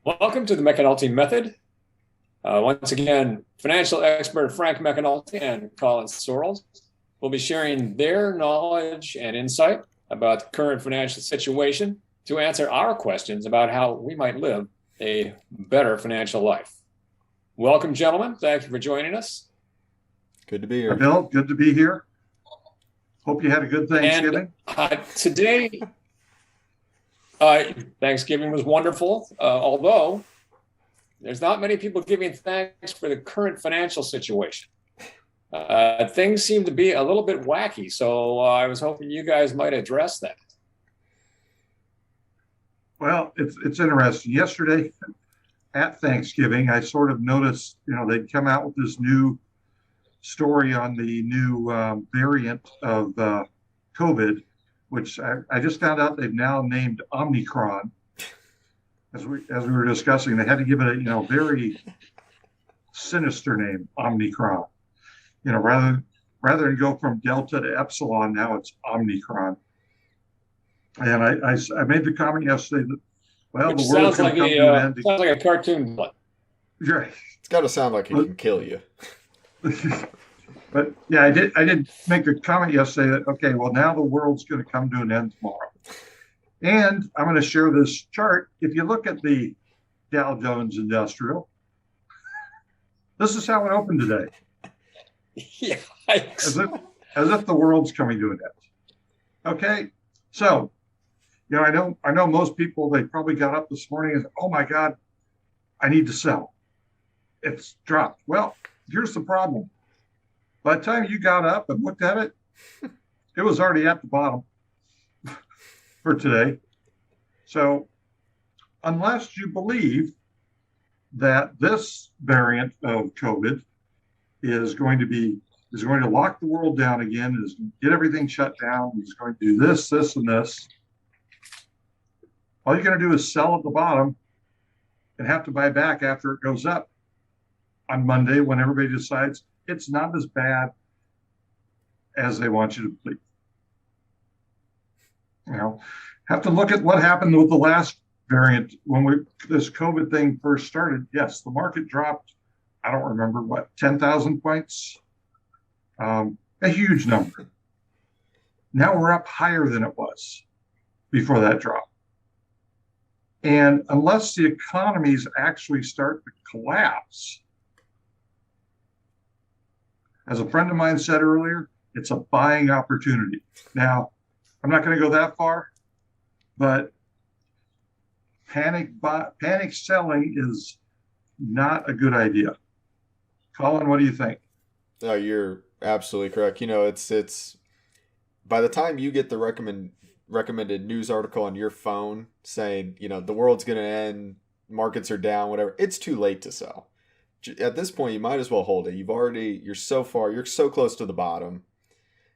Welcome to the McAnulty Method. Once again, financial expert Frank McAnulty and Colin Sorrells will be sharing their knowledge and insight about the current financial situation to answer our questions about how we might live a better financial life. Welcome, gentlemen. Thank you for joining us. Good to be here. Bill, good to be here. Hope you had a good And Thanksgiving. today, Thanksgiving was wonderful, although there's not many people giving thanks for the current financial situation. Things seem to be a little bit wacky, so I was hoping you guys might address that. Well, it's interesting. Yesterday at Thanksgiving, I sort of noticed, they'd come out with this new story on the new variant of COVID, which I just found out they've now named Omicron. As we were discussing, they had to give it a very sinister name, Omicron. Rather than go from Delta to Epsilon, now it's Omicron. And I made the comment yesterday that, well, Which the world's sounds going like to come to an end. sounds like a cartoon. Right. It's got to sound like it can kill you. But yeah, I did make a comment yesterday that, okay, well, now the world's going to come to an end tomorrow. And I'm going to share this chart. If you look at the Dow Jones Industrial, this is how it opened today, Yikes. as if the world's coming to an end. Okay, so I know most people, they probably got up this morning and, oh my God, I need to sell. It's dropped. Well, here's the problem. By the time you got up and looked at it, it was already at the bottom for today. So unless you believe that this variant of COVID is going to lock the world down again, is going to get everything shut down, is going to do this, this, and this, all you're going to do is sell at the bottom and have to buy back after it goes up on Monday when everybody decides it's not as bad as they want you to believe. Have to look at what happened with the last variant when this COVID thing first started. Yes, the market dropped, I don't remember what, 10,000 points, a huge number. Now we're up higher than it was before that drop. And unless the economies actually start to collapse, as a friend of mine said earlier, it's a buying opportunity. Now, I'm not going to go that far, but panic selling is not a good idea. Colin, what do you think? No, you're absolutely correct. It's by the time you get the recommended news article on your phone saying, the world's going to end, markets are down, whatever, it's too late to sell. At this point, you might as well hold it. You're so close to the bottom.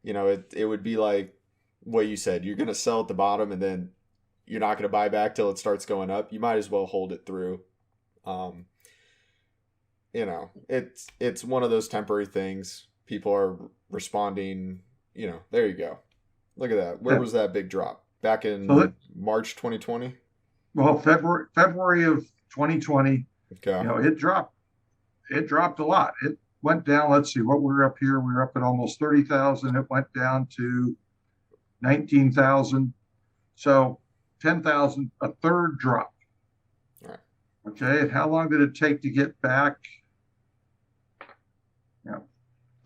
It would be like what you said. You're going to sell at the bottom and then you're not going to buy back till it starts going up. You might as well hold it through. It's one of those temporary things. People are responding, there you go. Look at that. Where was that big drop? Back in March 2020? Well, February of 2020, Okay. it dropped a lot. It went down. Let's see what we're up here. We're up at almost 30,000. It went down to 19,000. So 10,000, a third drop. All right. Okay. And how long did it take to get back?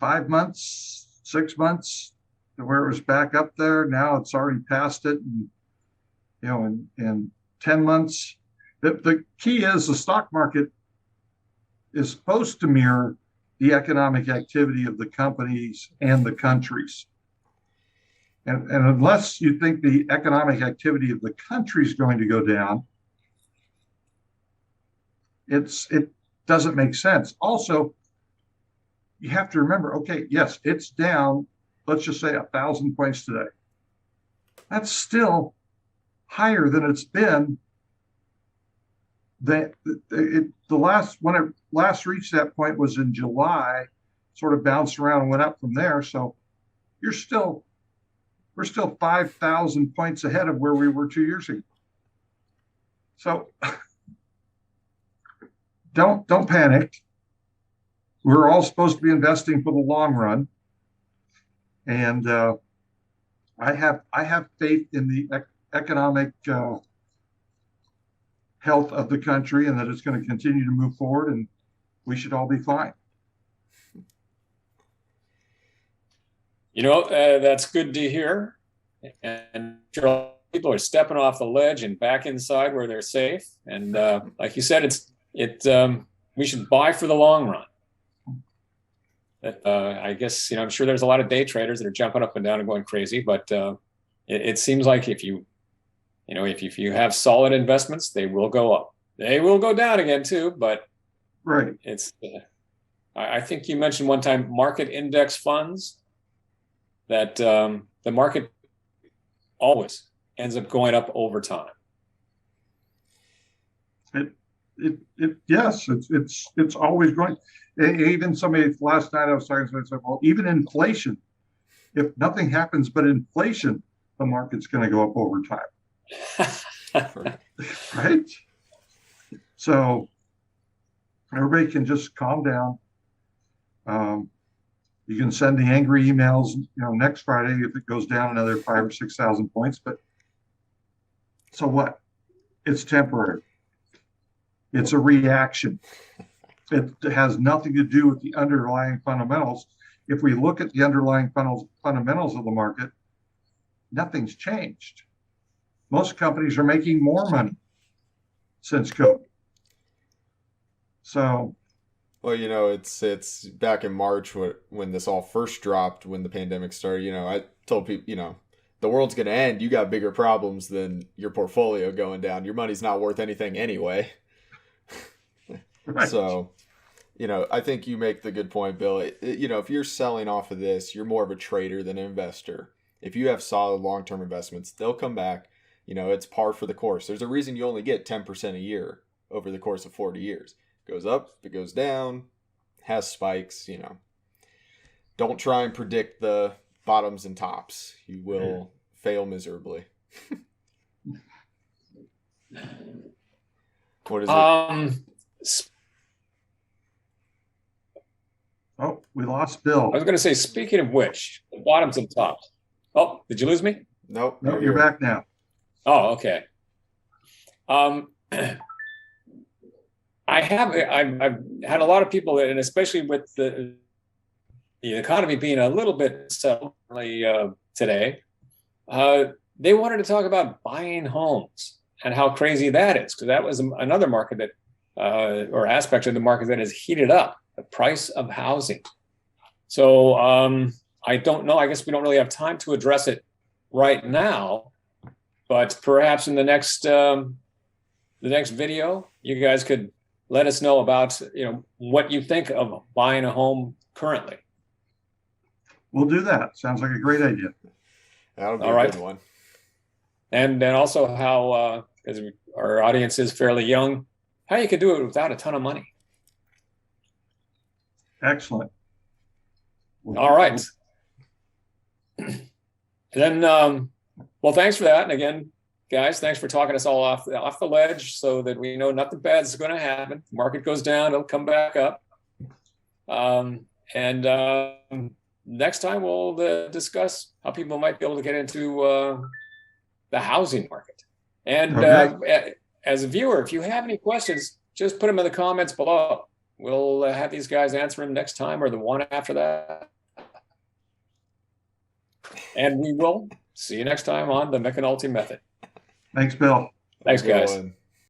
5 months, 6 months to where it was back up there. Now it's already past it. And, in 10 months, the key is the stock market is supposed to mirror the economic activity of the companies and the countries. And unless you think the economic activity of the country is going to go down, it doesn't make sense. Also, you have to remember, okay, yes, it's down, let's just say 1,000 points today. That's still higher than it's been. When it last reached that point was in July, sort of bounced around and went up from there. So we're still 5,000 points ahead of where we were 2 years ago. So don't panic. We're all supposed to be investing for the long run, and I have faith in the economic health of the country, and that it's going to continue to move forward, and we should all be fine. That's good to hear. And sure, people are stepping off the ledge and back inside where they're safe. And like you said, we should buy for the long run. I guess, I'm sure there's a lot of day traders that are jumping up and down and going crazy, but it seems like if you have solid investments, they will go up. They will go down again too, but right. I think you mentioned one time market index funds, that the market always ends up going up over time. Yes, it's always going. Even somebody last night I was talking to, I said, well, even inflation, if nothing happens but inflation, the market's going to go up over time. Right? So everybody can just calm down. You can send the angry emails, next Friday if it goes down another 5,000 or 6,000 points. But so what? It's temporary. It's a reaction. It has nothing to do with the underlying fundamentals. If we look at the underlying fundamentals of the market, nothing's changed. Most companies are making more money since COVID. So. Well, it's back in March when this all first dropped, when the pandemic started, I told people, the world's going to end. You got bigger problems than your portfolio going down. Your money's not worth anything anyway. Right. So, I think you make the good point, Bill. If you're selling off of this, you're more of a trader than an investor. If you have solid long-term investments, they'll come back. It's par for the course. There's a reason you only get 10% a year over the course of 40 years. Goes up, it goes down, has spikes, Don't try and predict the bottoms and tops. You will fail miserably. What is it? Oh, we lost Bill. I was going to say, speaking of which, the bottoms and tops. Oh, did you lose me? Nope. No, you're back now. Oh, okay. I've had a lot of people, and especially with the economy being a little bit suddenly today, they wanted to talk about buying homes and how crazy that is, because that was another market that, or aspect of the market that has heated up, the price of housing. So I don't know. I guess we don't really have time to address it right now, but perhaps in the next video, you guys could let us know about, what you think of buying a home currently. We'll do that. Sounds like a great idea. That'll be a good one. And then also how, because our audience is fairly young, how you can do it without a ton of money. Excellent. All right. Then, well, thanks for that. And again, guys, thanks for talking us all off the ledge so that we know nothing bad is going to happen. Market goes down, it'll come back up. Next time we'll discuss how people might be able to get into the housing market. And as a viewer, if you have any questions, just put them in the comments below. We'll have these guys answer them next time or the one after that. And we will see you next time on the McAnulty Method. Thanks, Bill. Thanks, guys.